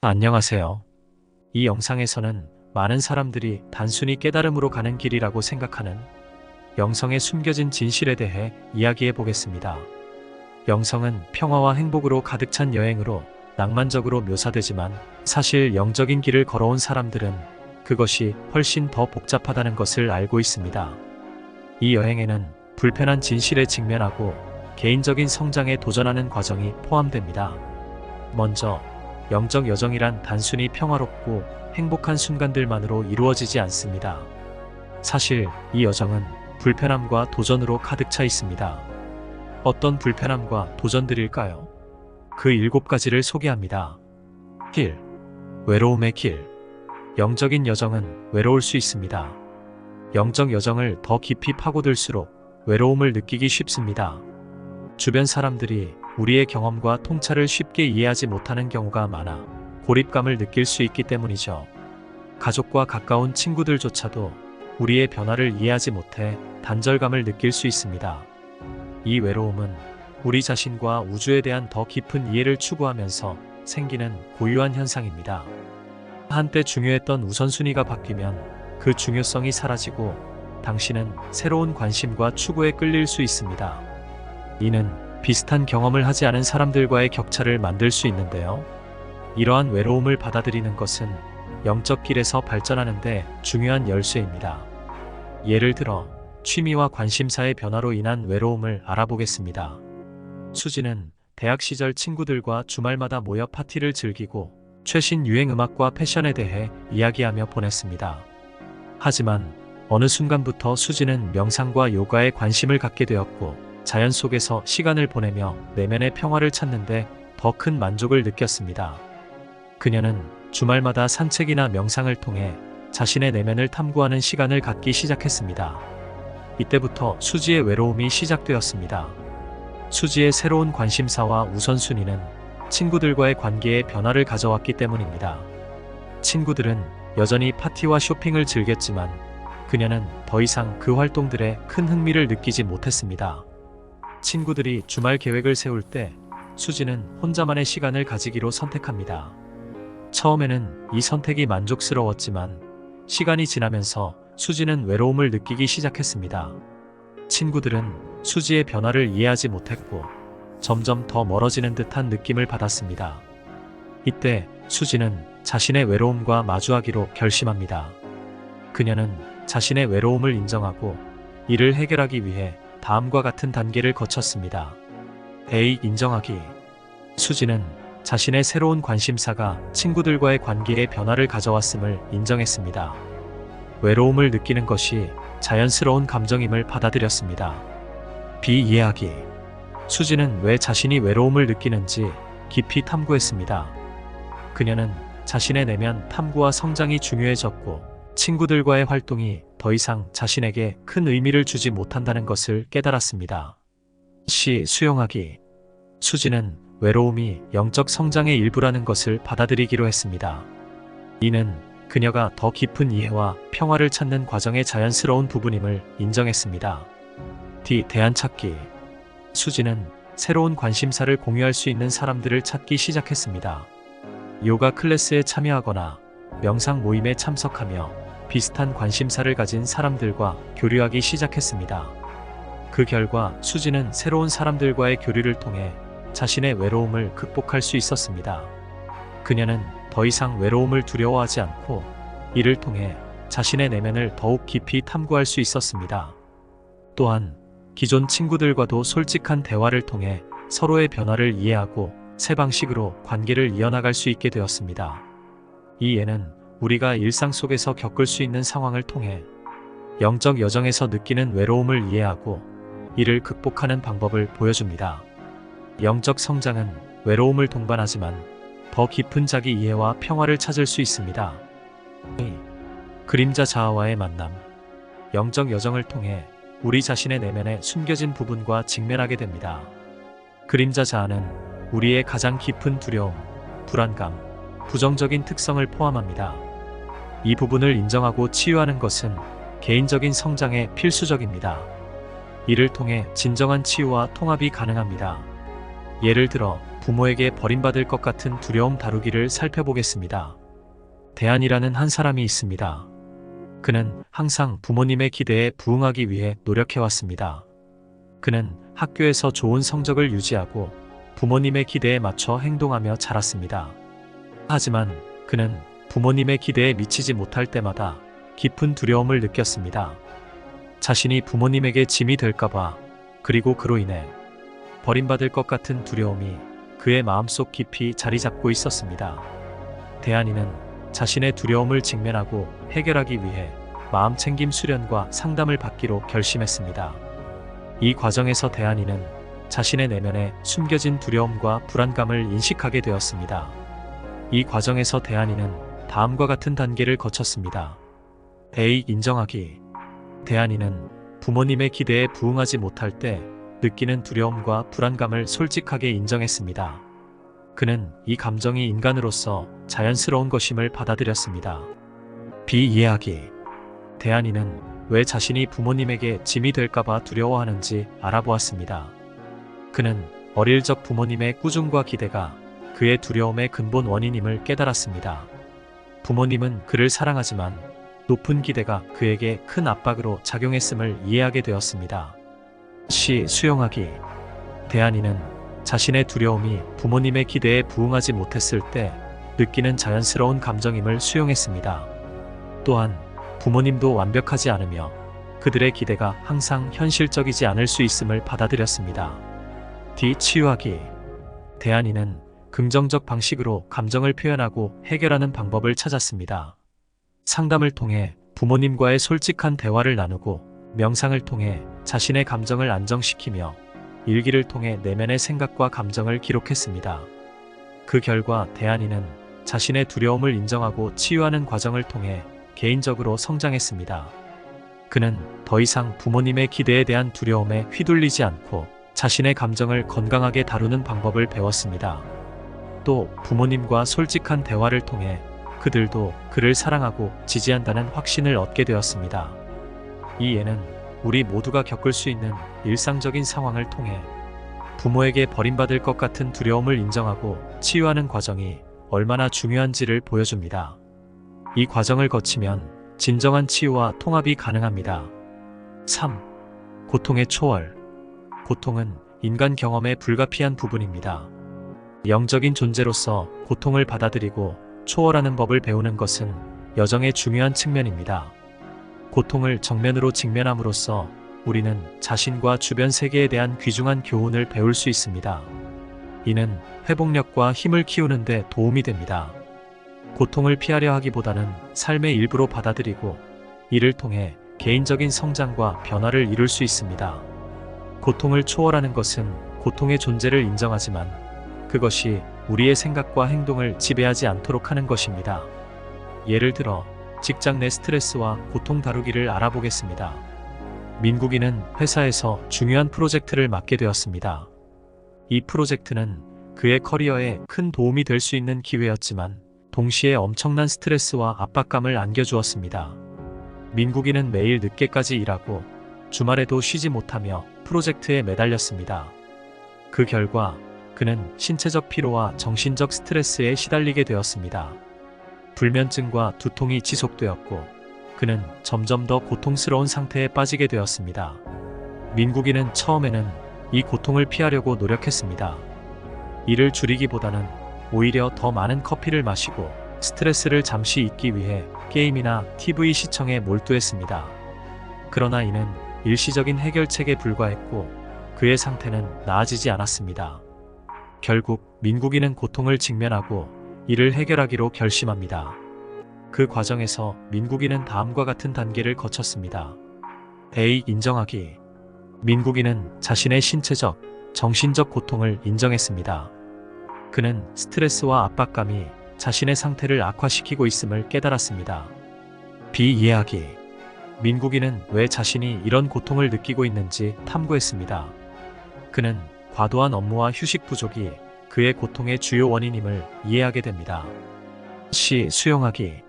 안녕하세요. 이 영상에서는 많은 사람들이 단순히 깨달음으로 가는 길이라고 생각하는 영성의 숨겨진 진실에 대해 이야기해 보겠습니다. 영성은 평화와 행복으로 가득 찬 여행으로 낭만적으로 묘사되지만 사실 영적인 길을 걸어온 사람들은 그것이 훨씬 더 복잡하다는 것을 알고 있습니다. 이 여행에는 불편한 진실에 직면하고 개인적인 성장에 도전하는 과정이 포함됩니다. 먼저 영적 여정이란 단순히 평화롭고 행복한 순간들만으로 이루어지지 않습니다. 사실 이 여정은 불편함과 도전으로 가득 차 있습니다. 어떤 불편함과 도전들일까요? 그 7가지를 소개합니다. 길, 외로움의 길. 영적인 여정은 외로울 수 있습니다. 영적 여정을 더 깊이 파고들수록 외로움을 느끼기 쉽습니다. 주변 사람들이 우리의 경험과 통찰을 쉽게 이해하지 못하는 경우가 많아 고립감을 느낄 수 있기 때문이죠. 가족과 가까운 친구들조차도 우리의 변화를 이해하지 못해 단절감을 느낄 수 있습니다. 이 외로움은 우리 자신과 우주에 대한 더 깊은 이해를 추구하면서 생기는 고유한 현상입니다. 한때 중요했던 우선순위가 바뀌면 그 중요성이 사라지고 당신은 새로운 관심과 추구에 끌릴 수 있습니다. 이는 비슷한 경험을 하지 않은 사람들과의 격차를 만들 수 있는데요. 이러한 외로움을 받아들이는 것은 영적 길에서 발전하는 데 중요한 열쇠입니다. 예를 들어 취미와 관심사의 변화로 인한 외로움을 알아보겠습니다. 수지는 대학 시절 친구들과 주말마다 모여 파티를 즐기고 최신 유행 음악과 패션에 대해 이야기하며 보냈습니다. 하지만 어느 순간부터 수지는 명상과 요가에 관심을 갖게 되었고 자연 속에서 시간을 보내며 내면의 평화를 찾는데 더 큰 만족을 느꼈습니다. 그녀는 주말마다 산책이나 명상을 통해 자신의 내면을 탐구하는 시간을 갖기 시작했습니다. 이때부터 수지의 외로움이 시작되었습니다. 수지의 새로운 관심사와 우선순위는 친구들과의 관계에 변화를 가져왔기 때문입니다. 친구들은 여전히 파티와 쇼핑을 즐겼지만 그녀는 더 이상 그 활동들에 큰 흥미를 느끼지 못했습니다. 친구들이 주말 계획을 세울 때 수지는 혼자만의 시간을 가지기로 선택합니다. 처음에는 이 선택이 만족스러웠지만 시간이 지나면서 수지는 외로움을 느끼기 시작했습니다. 친구들은 수지의 변화를 이해하지 못했고 점점 더 멀어지는 듯한 느낌을 받았습니다. 이때 수지는 자신의 외로움과 마주하기로 결심합니다. 그녀는 자신의 외로움을 인정하고 이를 해결하기 위해 다음과 같은 단계를 거쳤습니다. A. 인정하기. 수지는 자신의 새로운 관심사가 친구들과의 관계에 변화를 가져왔음을 인정했습니다. 외로움을 느끼는 것이 자연스러운 감정임을 받아들였습니다. B. 이해하기. 수지는 왜 자신이 외로움을 느끼는지 깊이 탐구했습니다. 그녀는 자신의 내면 탐구와 성장이 중요해졌고 친구들과의 활동이 더 이상 자신에게 큰 의미를 주지 못한다는 것을 깨달았습니다. C. 수용하기. 수지는 외로움이 영적 성장의 일부라는 것을 받아들이기로 했습니다. 이는 그녀가 더 깊은 이해와 평화를 찾는 과정의 자연스러운 부분임을 인정했습니다. D. 대안 찾기. 수지는 새로운 관심사를 공유할 수 있는 사람들을 찾기 시작했습니다. 요가 클래스에 참여하거나 명상 모임에 참석하며 비슷한 관심사를 가진 사람들과 교류하기 시작했습니다. 그 결과 수지는 새로운 사람들과의 교류를 통해 자신의 외로움을 극복할 수 있었습니다. 그녀는 더 이상 외로움을 두려워하지 않고 이를 통해 자신의 내면을 더욱 깊이 탐구할 수 있었습니다. 또한 기존 친구들과도 솔직한 대화를 통해 서로의 변화를 이해하고 새 방식으로 관계를 이어나갈 수 있게 되었습니다. 이 예는 우리가 일상 속에서 겪을 수 있는 상황을 통해 영적 여정에서 느끼는 외로움을 이해하고 이를 극복하는 방법을 보여줍니다. 영적 성장은 외로움을 동반하지만 더 깊은 자기 이해와 평화를 찾을 수 있습니다. 그림자 자아와의 만남. 영적 여정을 통해 우리 자신의 내면에 숨겨진 부분과 직면하게 됩니다. 그림자 자아는 우리의 가장 깊은 두려움, 불안감, 부정적인 특성을 포함합니다. 이 부분을 인정하고 치유하는 것은 개인적인 성장에 필수적입니다. 이를 통해 진정한 치유와 통합이 가능합니다. 예를 들어 부모에게 버림받을 것 같은 두려움 다루기를 살펴보겠습니다. 대한이라는 한 사람이 있습니다. 그는 항상 부모님의 기대에 부응하기 위해 노력해왔습니다. 그는 학교에서 좋은 성적을 유지하고 부모님의 기대에 맞춰 행동하며 자랐습니다. 하지만 그는 부모님의 기대에 미치지 못할 때마다 깊은 두려움을 느꼈습니다. 자신이 부모님에게 짐이 될까봐, 그리고 그로 인해 버림받을 것 같은 두려움이 그의 마음속 깊이 자리 잡고 있었습니다. 대한이는 자신의 두려움을 직면하고 해결하기 위해 마음챙김 수련과 상담을 받기로 결심했습니다. 이 과정에서 대한이는 자신의 내면에 숨겨진 두려움과 불안감을 인식하게 되었습니다. 이 과정에서 대한이는 다음과 같은 단계를 거쳤습니다. A. 인정하기. 대한이는 부모님의 기대에 부응하지 못할 때 느끼는 두려움과 불안감을 솔직하게 인정했습니다. 그는 이 감정이 인간으로서 자연스러운 것임을 받아들였습니다. B. 이해하기. 대한이는 왜 자신이 부모님에게 짐이 될까봐 두려워하는지 알아보았습니다. 그는 어릴 적 부모님의 꾸중과 기대가 그의 두려움의 근본 원인임을 깨달았습니다. 부모님은 그를 사랑하지만 높은 기대가 그에게 큰 압박으로 작용했음을 이해하게 되었습니다. C. 수용하기. 대한이는 자신의 두려움이 부모님의 기대에 부응하지 못했을 때 느끼는 자연스러운 감정임을 수용했습니다. 또한 부모님도 완벽하지 않으며 그들의 기대가 항상 현실적이지 않을 수 있음을 받아들였습니다. D. 치유하기. 대한이는 긍정적 방식으로 감정을 표현하고 해결하는 방법을 찾았습니다. 상담을 통해 부모님과의 솔직한 대화를 나누고 명상을 통해 자신의 감정을 안정시키며 일기를 통해 내면의 생각과 감정을 기록했습니다. 그 결과 대한이는 자신의 두려움을 인정하고 치유하는 과정을 통해 개인적으로 성장했습니다. 그는 더 이상 부모님의 기대에 대한 두려움에 휘둘리지 않고 자신의 감정을 건강하게 다루는 방법을 배웠습니다. 또 부모님과 솔직한 대화를 통해 그들도 그를 사랑하고 지지한다는 확신을 얻게 되었습니다. 이 예는 우리 모두가 겪을 수 있는 일상적인 상황을 통해 부모에게 버림받을 것 같은 두려움을 인정하고 치유하는 과정이 얼마나 중요한지를 보여줍니다. 이 과정을 거치면 진정한 치유와 통합이 가능합니다. 3. 고통의 초월. 고통은 인간 경험의 불가피한 부분입니다. 영적인 존재로서 고통을 받아들이고 초월하는 법을 배우는 것은 여정의 중요한 측면입니다. 고통을 정면으로 직면함으로써 우리는 자신과 주변 세계에 대한 귀중한 교훈을 배울 수 있습니다. 이는 회복력과 힘을 키우는 데 도움이 됩니다. 고통을 피하려 하기보다는 삶의 일부로 받아들이고 이를 통해 개인적인 성장과 변화를 이룰 수 있습니다. 고통을 초월하는 것은 고통의 존재를 인정하지만 그것이 우리의 생각과 행동을 지배하지 않도록 하는 것입니다. 예를 들어 직장 내 스트레스와 고통 다루기를 알아보겠습니다. 민국이는 회사에서 중요한 프로젝트를 맡게 되었습니다. 이 프로젝트는 그의 커리어에 큰 도움이 될 수 있는 기회였지만 동시에 엄청난 스트레스와 압박감을 안겨주었습니다. 민국이는 매일 늦게까지 일하고 주말에도 쉬지 못하며 프로젝트에 매달렸습니다. 그 결과 그는 신체적 피로와 정신적 스트레스에 시달리게 되었습니다. 불면증과 두통이 지속되었고 그는 점점 더 고통스러운 상태에 빠지게 되었습니다. 민국이는 처음에는 이 고통을 피하려고 노력했습니다. 이를 줄이기보다는 오히려 더 많은 커피를 마시고 스트레스를 잠시 잊기 위해 게임이나 TV 시청에 몰두했습니다. 그러나 이는 일시적인 해결책에 불과했고 그의 상태는 나아지지 않았습니다. 결국 민국이는 고통을 직면하고 이를 해결하기로 결심합니다. 그 과정에서 민국이는 다음과 같은 단계를 거쳤습니다. A. 인정하기. 민국이는 자신의 신체적, 정신적 고통을 인정했습니다. 그는 스트레스와 압박감이 자신의 상태를 악화시키고 있음을 깨달았습니다. B. 이해하기. 민국이는 왜 자신이 이런 고통을 느끼고 있는지 탐구했습니다. 그는 과도한 업무와 휴식 부족이 그의 고통의 주요 원인임을 이해하게 됩니다. C. 수용하기.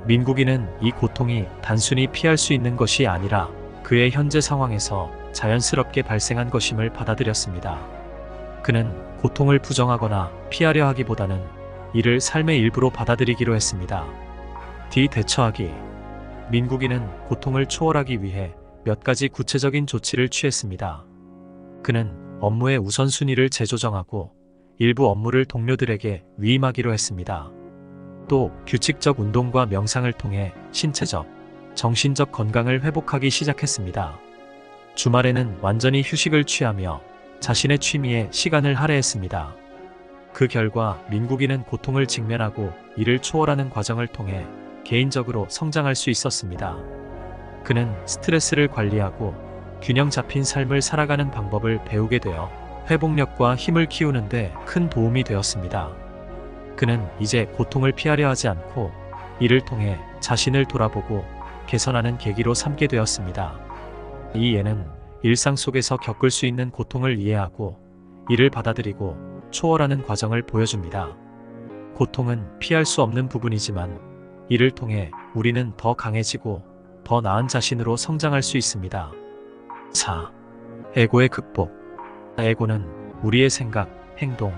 민국이는 이 고통이 단순히 피할 수 있는 것이 아니라 그의 현재 상황에서 자연스럽게 발생한 것임을 받아들였습니다. 그는 고통을 부정하거나 피하려 하기보다는 이를 삶의 일부로 받아들이기로 했습니다. 대처하기. 민국이는 고통을 초월하기 위해 몇 가지 구체적인 조치를 취했습니다. 그는 업무의 우선순위를 재조정하고 일부 업무를 동료들에게 위임하기로 했습니다. 또 규칙적 운동과 명상을 통해 신체적, 정신적 건강을 회복하기 시작했습니다. 주말에는 완전히 휴식을 취하며 자신의 취미에 시간을 할애했습니다. 그 결과 민국이는 고통을 직면하고 이를 초월하는 과정을 통해 개인적으로 성장할 수 있었습니다. 그는 스트레스를 관리하고 균형 잡힌 삶을 살아가는 방법을 배우게 되어 회복력과 힘을 키우는 데 큰 도움이 되었습니다. 그는 이제 고통을 피하려 하지 않고 이를 통해 자신을 돌아보고 개선하는 계기로 삼게 되었습니다. 이 예는 일상 속에서 겪을 수 있는 고통을 이해하고 이를 받아들이고 초월하는 과정을 보여줍니다. 고통은 피할 수 없는 부분이지만 이를 통해 우리는 더 강해지고 더 나은 자신으로 성장할 수 있습니다. 4. 에고의 극복. 에고는 우리의 생각, 행동,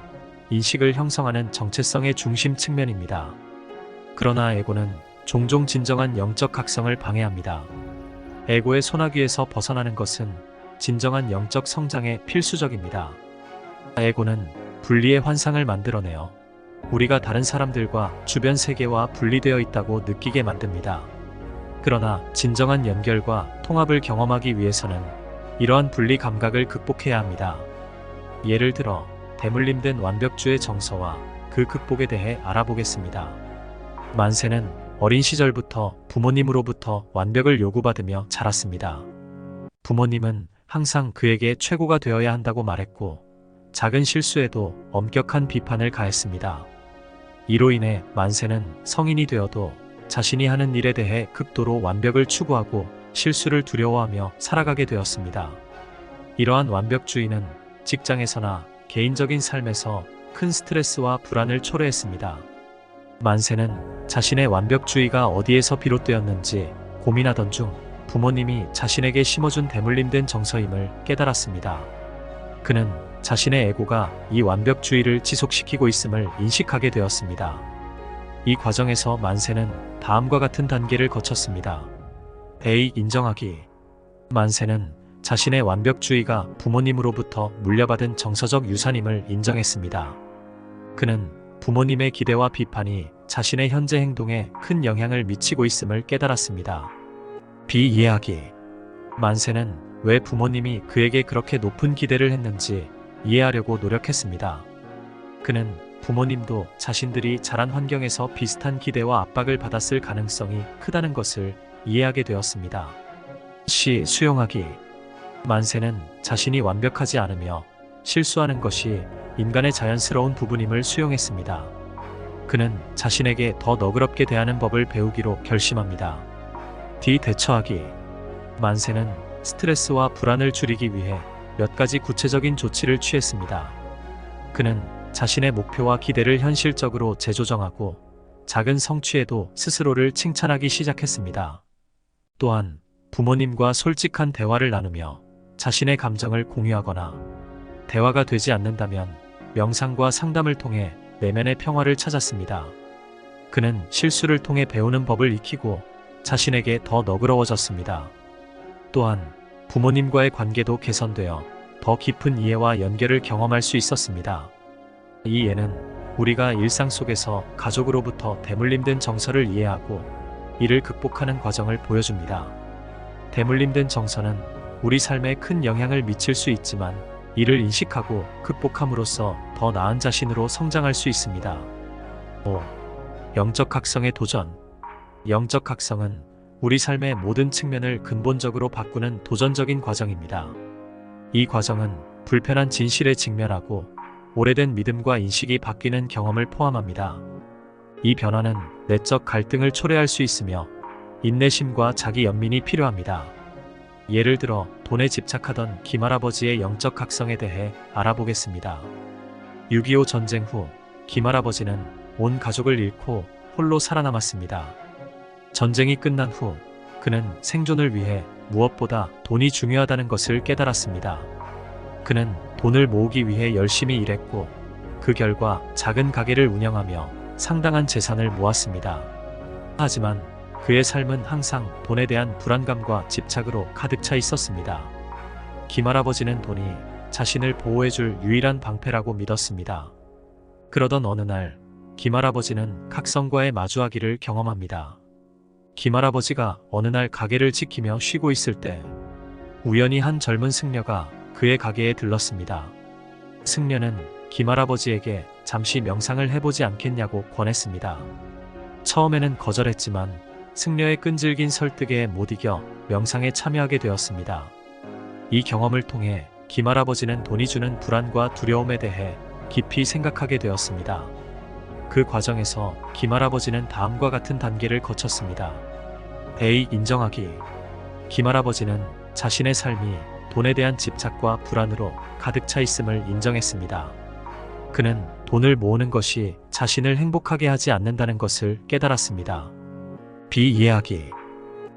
인식을 형성하는 정체성의 중심 측면입니다. 그러나 에고는 종종 진정한 영적 각성을 방해합니다. 에고의 소나기에서 벗어나는 것은 진정한 영적 성장에 필수적입니다. 에고는 분리의 환상을 만들어내어 우리가 다른 사람들과 주변 세계와 분리되어 있다고 느끼게 만듭니다. 그러나 진정한 연결과 통합을 경험하기 위해서는 이러한 분리 감각을 극복해야 합니다. 예를 들어 대물림된 완벽주의 정서와 그 극복에 대해 알아보겠습니다. 만세는 어린 시절부터 부모님으로부터 완벽을 요구받으며 자랐습니다. 부모님은 항상 그에게 최고가 되어야 한다고 말했고 작은 실수에도 엄격한 비판을 가했습니다. 이로 인해 만세는 성인이 되어도 자신이 하는 일에 대해 극도로 완벽을 추구하고 실수를 두려워하며 살아가게 되었습니다. 이러한 완벽주의는 직장에서나 개인적인 삶에서 큰 스트레스와 불안을 초래했습니다. 만세는 자신의 완벽주의가 어디에서 비롯되었는지 고민하던 중 부모님이 자신에게 심어준 대물림된 정서임을 깨달았습니다. 그는 자신의 에고가 이 완벽주의를 지속시키고 있음을 인식하게 되었습니다. 이 과정에서 만세는 다음과 같은 단계를 거쳤습니다. A. 인정하기. 만세는 자신의 완벽주의가 부모님으로부터 물려받은 정서적 유산임을 인정했습니다. 그는 부모님의 기대와 비판이 자신의 현재 행동에 큰 영향을 미치고 있음을 깨달았습니다. B. 이해하기. 만세는 왜 부모님이 그에게 그렇게 높은 기대를 했는지 이해하려고 노력했습니다. 그는 부모님도 자신들이 자란 환경에서 비슷한 기대와 압박을 받았을 가능성이 크다는 것을 이해하게 되었습니다. C. 수용하기. 만세는 자신이 완벽하지 않으며 실수하는 것이 인간의 자연스러운 부분임을 수용했습니다. 그는 자신에게 더 너그럽게 대하는 법을 배우기로 결심합니다. D. 대처하기. 만세는 스트레스와 불안을 줄이기 위해 몇 가지 구체적인 조치를 취했습니다. 그는 자신의 목표와 기대를 현실적으로 재조정하고 작은 성취에도 스스로를 칭찬하기 시작했습니다. 또한 부모님과 솔직한 대화를 나누며 자신의 감정을 공유하거나 대화가 되지 않는다면 명상과 상담을 통해 내면의 평화를 찾았습니다. 그는 실수를 통해 배우는 법을 익히고 자신에게 더 너그러워졌습니다. 또한 부모님과의 관계도 개선되어 더 깊은 이해와 연결을 경험할 수 있었습니다. 이 예는 우리가 일상 속에서 가족으로부터 대물림된 정서를 이해하고 이를 극복하는 과정을 보여줍니다. 대물림된 정서는 우리 삶에 큰 영향을 미칠 수 있지만 이를 인식하고 극복함으로써 더 나은 자신으로 성장할 수 있습니다. 5. 영적 각성의 도전. 영적 각성은 우리 삶의 모든 측면을 근본적으로 바꾸는 도전적인 과정입니다. 이 과정은 불편한 진실에 직면하고 오래된 믿음과 인식이 바뀌는 경험을 포함합니다. 이 변화는 내적 갈등을 초래할 수 있으며 인내심과 자기 연민이 필요합니다. 예를 들어 돈에 집착하던 김할아버지의 영적 각성에 대해 알아보겠습니다. 6.25 전쟁 후 김할아버지는 온 가족을 잃고 홀로 살아남았습니다. 전쟁이 끝난 후 그는 생존을 위해 무엇보다 돈이 중요하다는 것을 깨달았습니다. 그는 돈을 모으기 위해 열심히 일했고 그 결과 작은 가게를 운영하며 상당한 재산을 모았습니다. 하지만 그의 삶은 항상 돈에 대한 불안감과 집착으로 가득 차 있었습니다. 김할아버지는 돈이 자신을 보호해줄 유일한 방패라고 믿었습니다. 그러던 어느 날 김할아버지는 각성과의 마주하기를 경험합니다. 김할아버지가 어느 날 가게를 지키며 쉬고 있을 때 우연히 한 젊은 승려가 그의 가게에 들렀습니다. 승려는 김할아버지에게 잠시 명상을 해보지 않겠냐고 권했습니다. 처음에는 거절했지만 승려의 끈질긴 설득에 못 이겨 명상에 참여하게 되었습니다. 이 경험을 통해 김할아버지는 돈이 주는 불안과 두려움에 대해 깊이 생각하게 되었습니다. 그 과정에서 김할아버지는 다음과 같은 단계를 거쳤습니다. A. 인정하기. 김할아버지는 자신의 삶이 돈에 대한 집착과 불안으로 가득 차 있음을 인정했습니다. 그는 돈을 모으는 것이 자신을 행복하게 하지 않는다는 것을 깨달았습니다. B. 이해하기.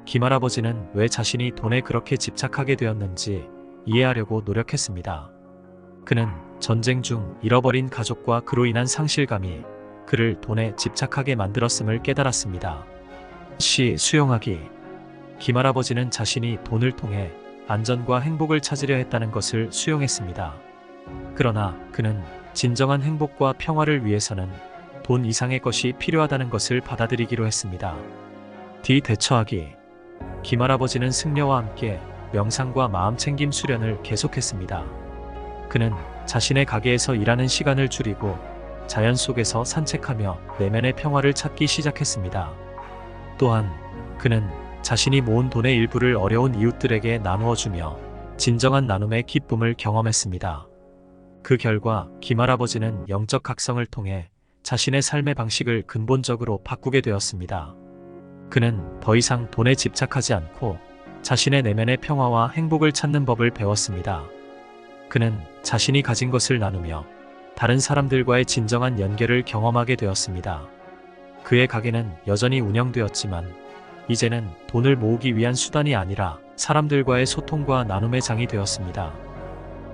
김할아버지는 왜 자신이 돈에 그렇게 집착하게 되었는지 이해하려고 노력했습니다. 그는 전쟁 중 잃어버린 가족과 그로 인한 상실감이 그를 돈에 집착하게 만들었음을 깨달았습니다. C. 수용하기. 김할아버지는 자신이 돈을 통해 안전과 행복을 찾으려 했다는 것을 수용했습니다. 그러나 그는 진정한 행복과 평화를 위해서는 돈 이상의 것이 필요하다는 것을 받아들이기로 했습니다. D. 대처하기. 김할아버지는 승려와 함께 명상과 마음챙김 수련을 계속했습니다. 그는 자신의 가게에서 일하는 시간을 줄이고 자연 속에서 산책하며 내면의 평화를 찾기 시작했습니다. 또한 그는 자신이 모은 돈의 일부를 어려운 이웃들에게 나누어주며 진정한 나눔의 기쁨을 경험했습니다. 그 결과 김할아버지는 영적 각성을 통해 자신의 삶의 방식을 근본적으로 바꾸게 되었습니다. 그는 더 이상 돈에 집착하지 않고 자신의 내면의 평화와 행복을 찾는 법을 배웠습니다. 그는 자신이 가진 것을 나누며 다른 사람들과의 진정한 연결을 경험하게 되었습니다. 그의 가게는 여전히 운영되었지만 이제는 돈을 모으기 위한 수단이 아니라 사람들과의 소통과 나눔의 장이 되었습니다.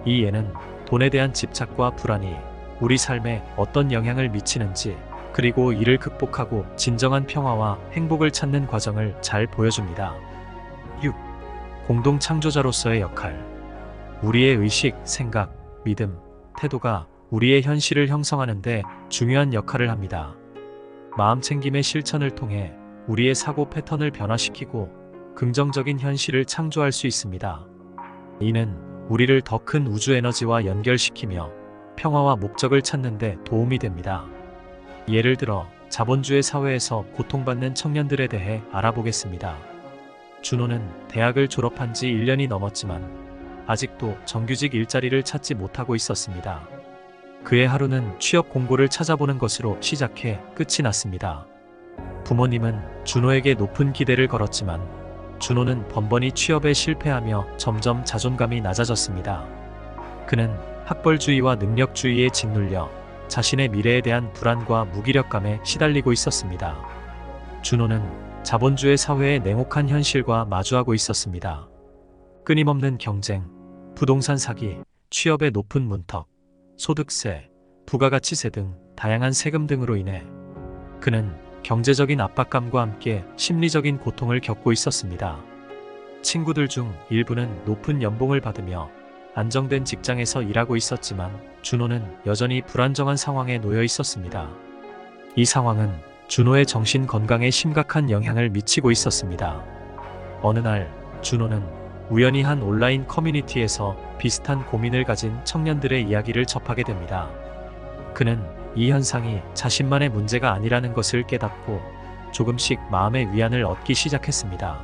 이 예는 돈에 대한 집착과 불안이 우리 삶에 어떤 영향을 미치는지, 그리고 이를 극복하고 진정한 평화와 행복을 찾는 과정을 잘 보여줍니다. 6. 공동 창조자로서의 역할. 우리의 의식, 생각, 믿음, 태도가 우리의 현실을 형성하는 데 중요한 역할을 합니다. 마음챙김의 실천을 통해 우리의 사고 패턴을 변화시키고 긍정적인 현실을 창조할 수 있습니다. 이는 우리를 더 큰 우주 에너지와 연결시키며 평화와 목적을 찾는 데 도움이 됩니다. 예를 들어 자본주의 사회에서 고통받는 청년들에 대해 알아보겠습니다. 준호는 대학을 졸업한 지 1년이 넘었지만 아직도 정규직 일자리를 찾지 못하고 있었습니다. 그의 하루는 취업 공고를 찾아보는 것으로 시작해 끝이 났습니다. 부모님은 준호에게 높은 기대를 걸었지만 준호는 번번이 취업에 실패하며 점점 자존감이 낮아졌습니다. 그는 학벌주의와 능력주의에 짓눌려 자신의 미래에 대한 불안과 무기력감에 시달리고 있었습니다. 준호는 자본주의 사회의 냉혹한 현실과 마주하고 있었습니다. 끊임없는 경쟁, 부동산 사기, 취업의 높은 문턱, 소득세, 부가가치세 등 다양한 세금 등으로 인해 그는 경제적인 압박감과 함께 심리적인 고통을 겪고 있었습니다. 친구들 중 일부는 높은 연봉을 받으며 안정된 직장에서 일하고 있었지만 준호는 여전히 불안정한 상황에 놓여 있었습니다. 이 상황은 준호의 정신 건강에 심각한 영향을 미치고 있었습니다. 어느 날 준호는 우연히 한 온라인 커뮤니티에서 비슷한 고민을 가진 청년들의 이야기를 접하게 됩니다. 그는 이 현상이 자신만의 문제가 아니라는 것을 깨닫고 조금씩 마음의 위안을 얻기 시작했습니다.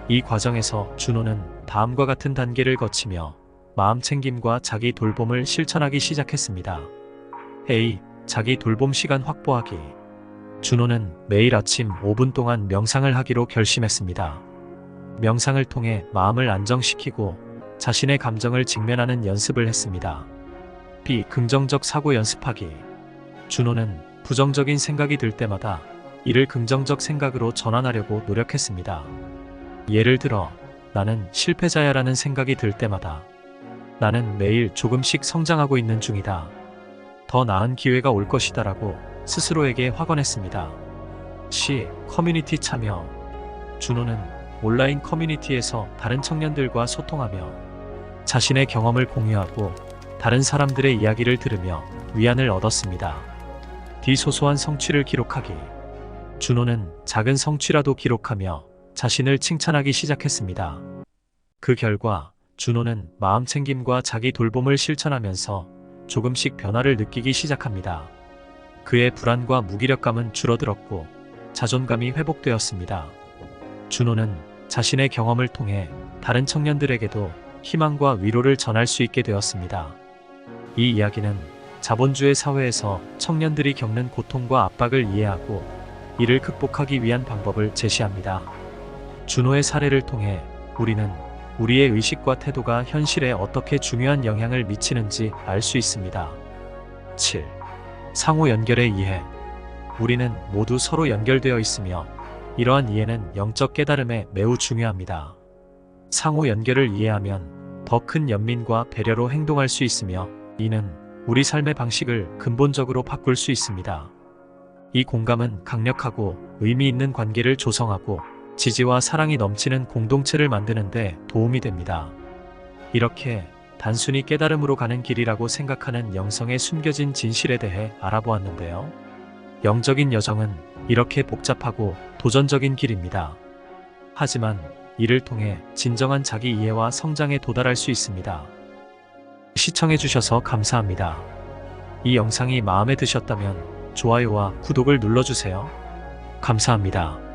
이 과정에서 준호는 다음과 같은 단계를 거치며 마음챙김과 자기 돌봄을 실천하기 시작했습니다. A. 자기 돌봄 시간 확보하기. 준호는 매일 아침 5분 동안 명상을 하기로 결심했습니다. 명상을 통해 마음을 안정시키고 자신의 감정을 직면하는 연습을 했습니다. B. 긍정적 사고 연습하기. 준호는 부정적인 생각이 들 때마다 이를 긍정적 생각으로 전환하려고 노력했습니다. 예를 들어 나는 실패자야라는 생각이 들 때마다 나는 매일 조금씩 성장하고 있는 중이다. 더 나은 기회가 올 것이다라고 스스로에게 확언했습니다. 시 커뮤니티 참여. 준호는 온라인 커뮤니티에서 다른 청년들과 소통하며 자신의 경험을 공유하고 다른 사람들의 이야기를 들으며 위안을 얻었습니다. 소소한 성취를 기록하기. 준호는 작은 성취라도 기록하며 자신을 칭찬하기 시작했습니다. 그 결과 준호는 마음 챙김과 자기 돌봄을 실천하면서 조금씩 변화를 느끼기 시작합니다. 그의 불안과 무기력감은 줄어들었고 자존감이 회복되었습니다. 준호는 자신의 경험을 통해 다른 청년들에게도 희망과 위로를 전할 수 있게 되었습니다. 이 이야기는 자본주의 사회에서 청년들이 겪는 고통과 압박을 이해하고 이를 극복하기 위한 방법을 제시합니다. 준호의 사례를 통해 우리는 우리의 의식과 태도가 현실에 어떻게 중요한 영향을 미치는지 알 수 있습니다. 7. 상호 연결의 이해. 우리는 모두 서로 연결되어 있으며 이러한 이해는 영적 깨달음에 매우 중요합니다. 상호 연결을 이해하면 더 큰 연민과 배려로 행동할 수 있으며 이는 우리 삶의 방식을 근본적으로 바꿀 수 있습니다. 이 공감은 강력하고 의미 있는 관계를 조성하고 지지와 사랑이 넘치는 공동체를 만드는 데 도움이 됩니다. 이렇게 단순히 깨달음으로 가는 길이라고 생각하는 영성의 숨겨진 진실에 대해 알아보았는데요. 영적인 여정은 이렇게 복잡하고 도전적인 길입니다. 하지만 이를 통해 진정한 자기 이해와 성장에 도달할 수 있습니다. 시청해주셔서 감사합니다. 이 영상이 마음에 드셨다면 좋아요와 구독을 눌러주세요. 감사합니다.